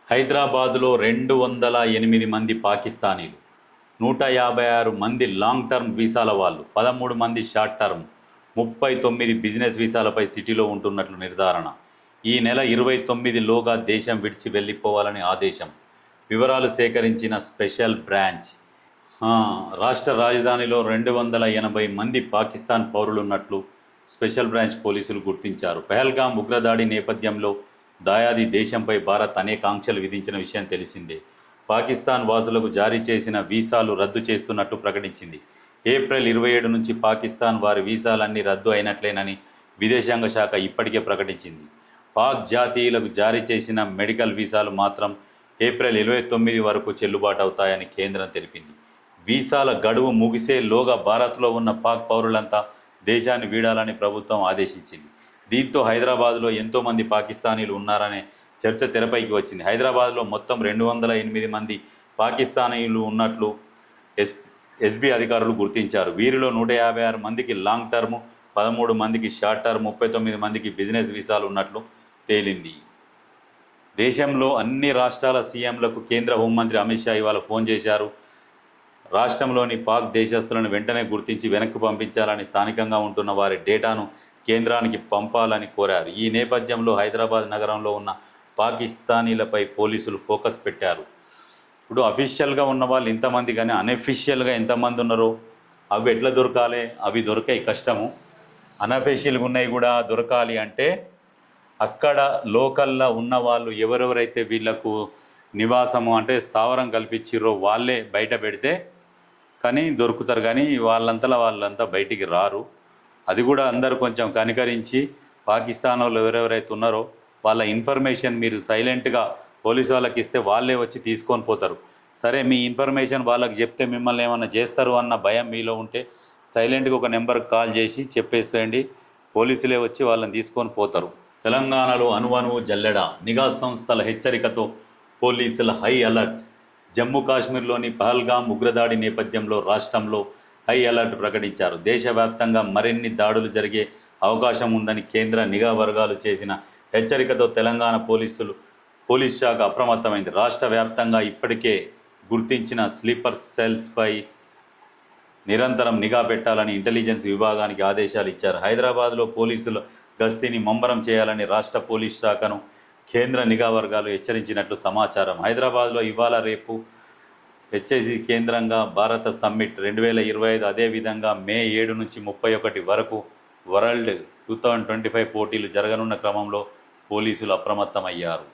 హైదరాబాద్లో 208 మంది పాకిస్తానీలు, 156 మంది లాంగ్ టర్మ్ వీసాల వాళ్ళు, 13 మంది షార్ట్ టర్మ్, 39 బిజినెస్ వీసాలపై సిటీలో ఉంటున్నట్లు నిర్ధారణ. ఈ నెల 29లోగా దేశం విడిచి వెళ్ళిపోవాలని ఆదేశం. వివరాలు సేకరించిన స్పెషల్ బ్రాంచ్. రాష్ట్ర రాజధానిలో 280 మంది పాకిస్తాన్ పౌరులున్నట్లు స్పెషల్ బ్రాంచ్ పోలీసులు గుర్తించారు. పహల్గాం ఉగ్రదాడి నేపథ్యంలో దాయాది దేశంపై భారత్ అనేక ఆంక్షలు విధించిన విషయం తెలిసిందే. పాకిస్తాన్ వాసులకు జారీ చేసిన వీసాలు రద్దు చేస్తున్నట్టు ప్రకటించింది. ఏప్రిల్ 27 నుంచి పాకిస్తాన్ వారి వీసాలన్నీ రద్దు అయినట్లేనని విదేశాంగ శాఖ ఇప్పటికే ప్రకటించింది. పాక్ జాతీయులకు జారీ చేసిన మెడికల్ వీసాలు మాత్రం ఏప్రిల్ 29 వరకు చెల్లుబాటు అవుతాయని కేంద్రం తెలిపింది. వీసాల గడువు ముగిసేలోగా భారత్లో ఉన్న పాక్ పౌరులంతా దేశాన్ని వీడాలని ప్రభుత్వం ఆదేశించింది. దీంతో హైదరాబాద్లో ఎంతోమంది పాకిస్తానీలు ఉన్నారనే చర్చ తెరపైకి వచ్చింది. హైదరాబాద్లో మొత్తం 208 మంది పాకిస్తానీలు ఉన్నట్లు ఎస్బీ అధికారులు గుర్తించారు. వీరిలో 156 మందికి లాంగ్ టర్మ్, 13 మందికి షార్ట్ టర్మ్, 39 మందికి బిజినెస్ వీసాలు ఉన్నట్లు తేలింది. దేశంలో అన్ని రాష్ట్రాల సీఎంలకు కేంద్ర హోంమంత్రి అమిత్ షా ఇవాళ ఫోన్ చేశారు. రాష్ట్రంలోని పాక్ దేశస్తులను వెంటనే గుర్తించి వెనక్కి పంపించాలని, స్థానికంగా ఉంటున్న వారి డేటాను కేంద్రానికి పంపాలని కోరారు. ఈ నేపథ్యంలో హైదరాబాద్ నగరంలో ఉన్న పాకిస్తానీలపై పోలీసులు ఫోకస్ పెట్టారు. ఇప్పుడు అఫీషియల్గా ఉన్న వాళ్ళు ఇంతమంది, కానీ అన్అఫీషియల్గా ఎంతమంది ఉన్నారో అవి ఎట్లా దొరకాలి? అవి దొరికాయి కష్టము. అన్అఫీషియల్గా ఉన్నాయి కూడా దొరకాలి అంటే అక్కడ లోకల్లో ఉన్న వాళ్ళు ఎవరెవరైతే వీళ్లకు నివాసము అంటే స్థావరం కల్పించిర్రో వాళ్ళే బయట పెడితే కానీ దొరుకుతారు, కానీ వాళ్ళంతా బయటికి రారు. అది కూడా అందరూ కొంచెం కనికరించి పాకిస్తాన్ వాళ్ళు ఎవరెవరైతే ఉన్నారో వాళ్ళ ఇన్ఫర్మేషన్ మీరు సైలెంట్గా పోలీసు వాళ్ళకి ఇస్తే వాళ్ళే వచ్చి తీసుకొని పోతారు. సరే, మీ ఇన్ఫర్మేషన్ వాళ్ళకి చెప్తే మిమ్మల్ని ఏమన్నా చేస్తారు అన్న భయం మీలో ఉంటే సైలెంట్గా ఒక నెంబర్కి కాల్ చేసి చెప్పేసేయండి, పోలీసులే వచ్చి వాళ్ళని తీసుకొని పోతారు. తెలంగాణలో అణువణువు జల్లెడ, నిఘా సంస్థల హెచ్చరికతో పోలీసుల హై అలర్ట్. జమ్మూ కాశ్మీర్లోని పహల్గాం ఉగ్రదాడి నేపథ్యంలో రాష్ట్రంలో హై అలర్ట్ ప్రకటించారు. దేశవ్యాప్తంగా మరిన్ని దాడులు జరిగే అవకాశం ఉందని కేంద్ర నిఘా వర్గాలు చేసిన హెచ్చరికతో తెలంగాణ పోలీస్ శాఖ అప్రమత్తమైంది. రాష్ట్ర వ్యాప్తంగా ఇప్పటికే గుర్తించిన స్లీపర్ సెల్స్పై నిరంతరం నిఘా పెట్టాలని ఇంటెలిజెన్స్ విభాగానికి ఆదేశాలు ఇచ్చారు. హైదరాబాద్లో పోలీసుల గస్తీని ముమ్మరం చేయాలని రాష్ట్ర పోలీస్ శాఖను కేంద్ర నిఘా వర్గాలు హెచ్చరించినట్లు సమాచారం. హైదరాబాద్లో ఇవాళ రేపు హెచ్ఐసి కేంద్రంగా భారత సమ్మిట్ 2025, అదేవిధంగా మే 7 నుంచి 31 వరకు వరల్డ్ 2025 పోటీలు జరగనున్న క్రమంలో పోలీసులు అప్రమత్తమయ్యారు.